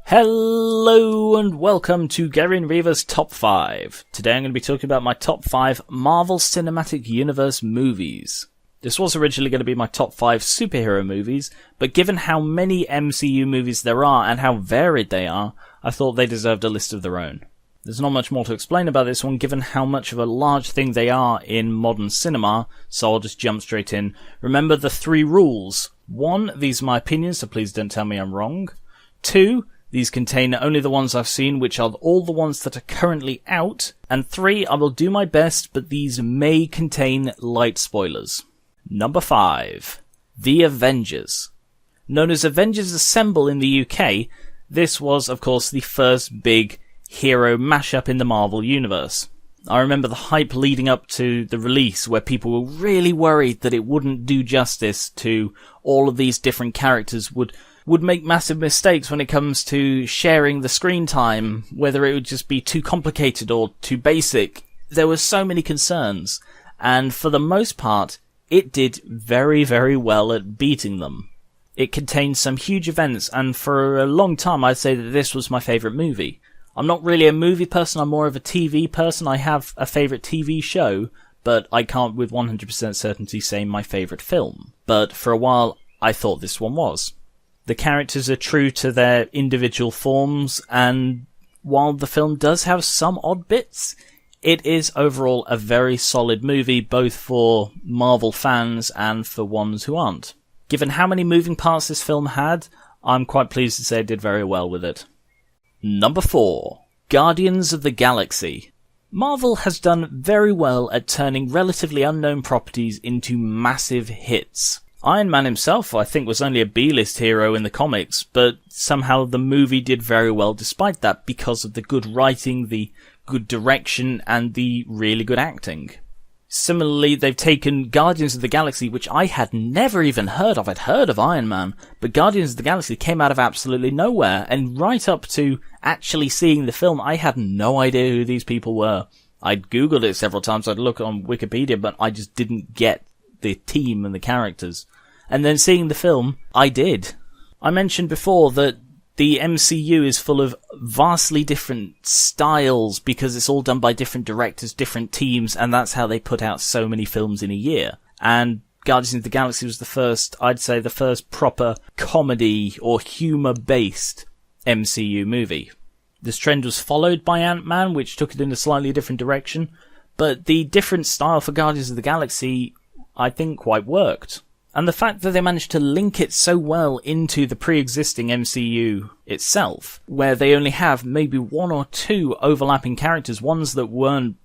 Hello and welcome to Gar1onriva's Top 5. Today I'm going to be talking about my top 5 Marvel Cinematic Universe movies. This was originally going to be my top 5 superhero movies, but given how many MCU movies there are and how varied they are, I thought they deserved a list of their own. There's not much more to explain about this one given how much of a large thing they are in modern cinema, so I'll just jump straight in. Remember the 3 rules. 1, these are my opinions, so please don't tell me I'm wrong. 2, these contain only the ones I've seen, which are all the ones that are currently out. And 3, I will do my best, but these may contain light spoilers. Number 5. The Avengers. Known as Avengers Assemble in the UK, this was, of course, the first big hero mashup in the Marvel Universe. I remember the hype leading up to the release where people were really worried that it wouldn't do justice to all of these different characters, would make massive mistakes when it comes to sharing the screen time, whether it would just be too complicated or too basic. There were so many concerns, and for the most part, it did very, very well at beating them. It contained some huge events, and for a long time I'd say that this was my favourite movie. I'm not really a movie person, I'm more of a TV person. I have a favourite TV show, but I can't with 100% certainty say my favourite film. But for a while, I thought this one was. The characters are true to their individual forms, and while the film does have some odd bits, it is overall a very solid movie, both for Marvel fans and for ones who aren't. Given how many moving parts this film had, I'm quite pleased to say it did very well with it. Number 4. Guardians of the Galaxy. Marvel has done very well at turning relatively unknown properties into massive hits. Iron Man himself, I think, was only a B-list hero in the comics, but somehow the movie did very well despite that because of the good writing, the good direction, and the really good acting. Similarly, they've taken Guardians of the Galaxy, which I had never even heard of. I'd heard of Iron Man, but Guardians of the Galaxy came out of absolutely nowhere, and right up to actually seeing the film, I had no idea who these people were. I'd googled it several times, I'd look on Wikipedia, but I just didn't get the team and the characters. And then seeing the film, I did. I mentioned before that the MCU is full of vastly different styles because it's all done by different directors, different teams, and that's how they put out so many films in a year. And Guardians of the Galaxy was the first, I'd say, the first proper comedy or humour-based MCU movie. This trend was followed by Ant-Man, which took it in a slightly different direction, but the different style for Guardians of the Galaxy, I think, quite worked. And the fact that they managed to link it so well into the pre-existing MCU itself, where they only have maybe 1 or 2 overlapping characters, ones that weren't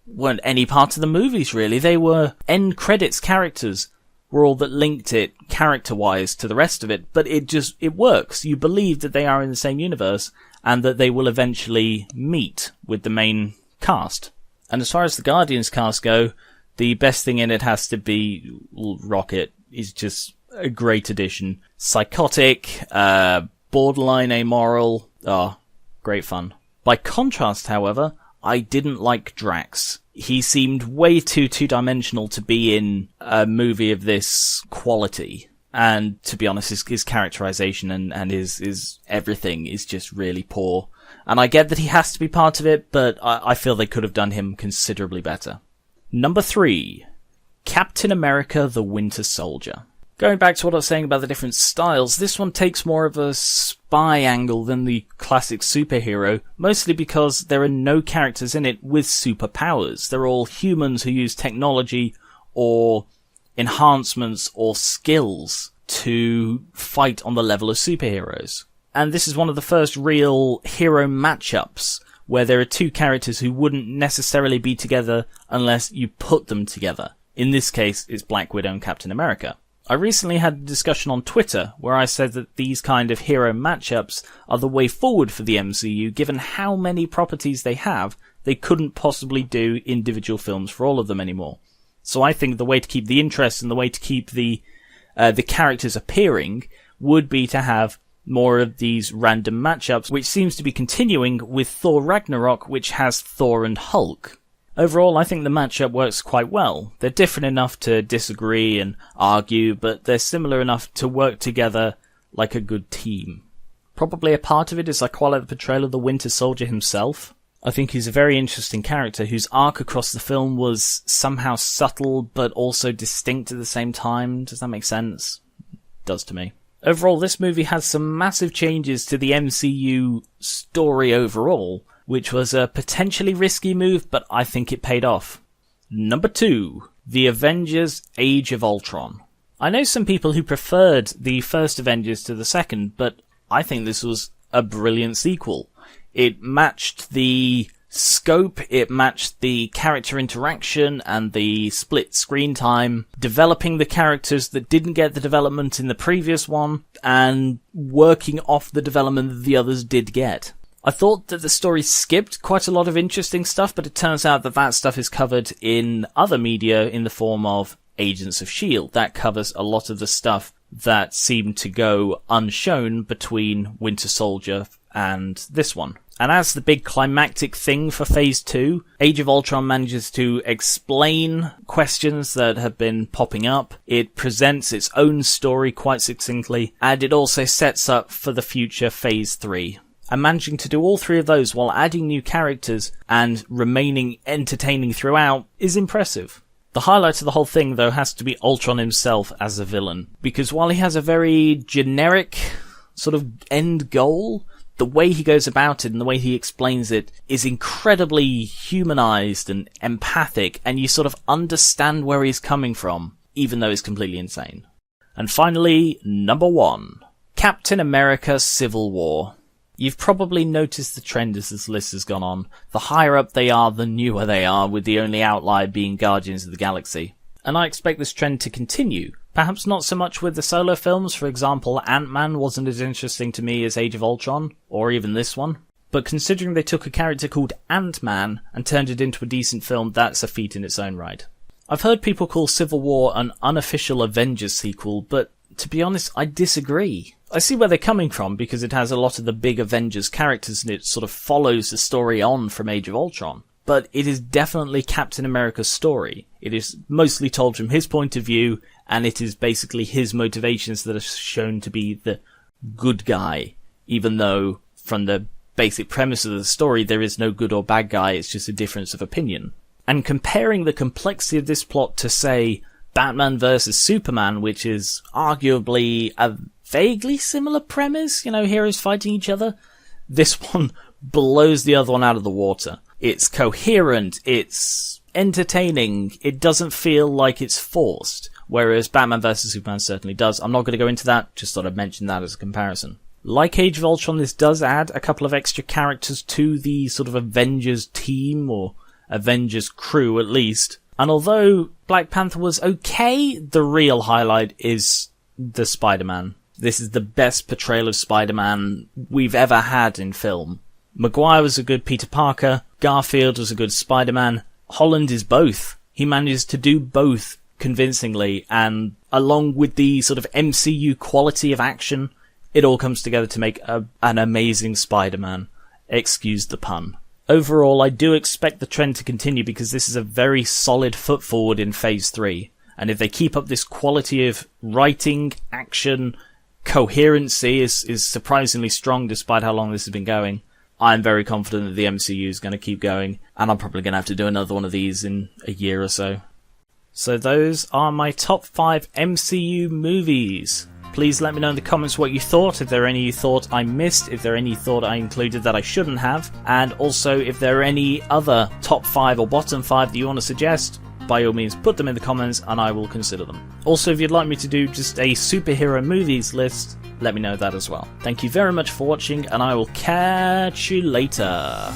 any part of the movies really, they were end credits characters, were all that linked it character-wise to the rest of it, but it works. You believe that they are in the same universe, and that they will eventually meet with the main cast. And as far as the Guardians cast go, the best thing in it has to be Rocket. Is just a great addition. Psychotic, borderline amoral, great fun. By contrast, however, I didn't like Drax. He seemed way too two-dimensional to be in a movie of this quality. And to be honest, his characterization and his everything is just really poor. And I get that he has to be part of it, but I feel they could have done him considerably better. Number 3. Captain America the Winter Soldier. Going back to what I was saying about the different styles, this one takes more of a spy angle than the classic superhero, mostly because there are no characters in it with superpowers. They're all humans who use technology or enhancements or skills to fight on the level of superheroes. And this is one of the first real hero matchups where there are 2 characters who wouldn't necessarily be together unless you put them together. In this case, it's Black Widow and Captain America. I recently had a discussion on Twitter where I said that these kind of hero matchups are the way forward for the MCU, given how many properties they have, they couldn't possibly do individual films for all of them anymore. So I think the way to keep the interest and the way to keep the characters appearing would be to have more of these random matchups, which seems to be continuing with Thor Ragnarok, which has Thor and Hulk. Overall, I think the matchup works quite well. They're different enough to disagree and argue, but they're similar enough to work together like a good team. Probably a part of it is I quite like the portrayal of the Winter Soldier himself. I think he's a very interesting character whose arc across the film was somehow subtle but also distinct at the same time. Does that make sense? It does to me. Overall, this movie has some massive changes to the MCU story overall, which was a potentially risky move, but I think it paid off. Number 2, The Avengers Age of Ultron. I know some people who preferred the first Avengers to the second, but I think this was a brilliant sequel. It matched the scope, it matched the character interaction and the split screen time, developing the characters that didn't get the development in the previous one, and working off the development that the others did get. I thought that the story skipped quite a lot of interesting stuff, but it turns out that that stuff is covered in other media in the form of Agents of S.H.I.E.L.D. That covers a lot of the stuff that seemed to go unshown between Winter Soldier and this one. And as the big climactic thing for Phase 2, Age of Ultron manages to explain questions that have been popping up. It presents its own story quite succinctly, and it also sets up for the future Phase 3. And managing to do all three of those while adding new characters and remaining entertaining throughout is impressive. The highlight of the whole thing, though, has to be Ultron himself as a villain. Because while he has a very generic sort of end goal, the way he goes about it and the way he explains it is incredibly humanized and empathic, and you sort of understand where he's coming from, even though he's completely insane. And finally, number 1, Captain America Civil War. You've probably noticed the trend as this list has gone on. The higher up they are, the newer they are, with the only outlier being Guardians of the Galaxy. And I expect this trend to continue. Perhaps not so much with the solo films. For example, Ant-Man wasn't as interesting to me as Age of Ultron, or even this one. But considering they took a character called Ant-Man and turned it into a decent film, that's a feat in its own right. I've heard people call Civil War an unofficial Avengers sequel, but to be honest, I disagree. I see where they're coming from because it has a lot of the big Avengers characters and it sort of follows the story on from Age of Ultron. But it is definitely Captain America's story. It is mostly told from his point of view, and it is basically his motivations that are shown to be the good guy, even though from the basic premise of the story there is no good or bad guy, it's just a difference of opinion. And comparing the complexity of this plot to, say, Batman vs Superman, which is arguably a vaguely similar premise, heroes fighting each other, this one blows the other one out of the water. It's coherent, it's entertaining, it doesn't feel like it's forced, whereas Batman vs Superman certainly does. I'm not going to go into that, just thought I'd mention that as a comparison. Like Age of Ultron, this does add a couple of extra characters to the sort of Avengers team, or Avengers crew at least. And although Black Panther was okay, the real highlight is the Spider-Man. This is the best portrayal of Spider-Man we've ever had in film. Maguire was a good Peter Parker, Garfield was a good Spider-Man, Holland is both. He manages to do both convincingly, and along with the sort of MCU quality of action, it all comes together to make an amazing Spider-Man. Excuse the pun. Overall, I do expect the trend to continue because this is a very solid foot forward in Phase 3. And if they keep up this quality of writing, action, coherency is surprisingly strong despite how long this has been going, I'm very confident that the MCU is going to keep going, and I'm probably going to have to do another one of these in a year or so. So those are my top 5 MCU movies. Please let me know in the comments what you thought, if there are any you thought I missed, if there are any you thought I included that I shouldn't have, and also if there are any other top 5 or bottom 5 that you want to suggest, by all means put them in the comments and I will consider them. Also, if you'd like me to do just a superhero movies list, let me know that as well. Thank you very much for watching, and I will catch you later.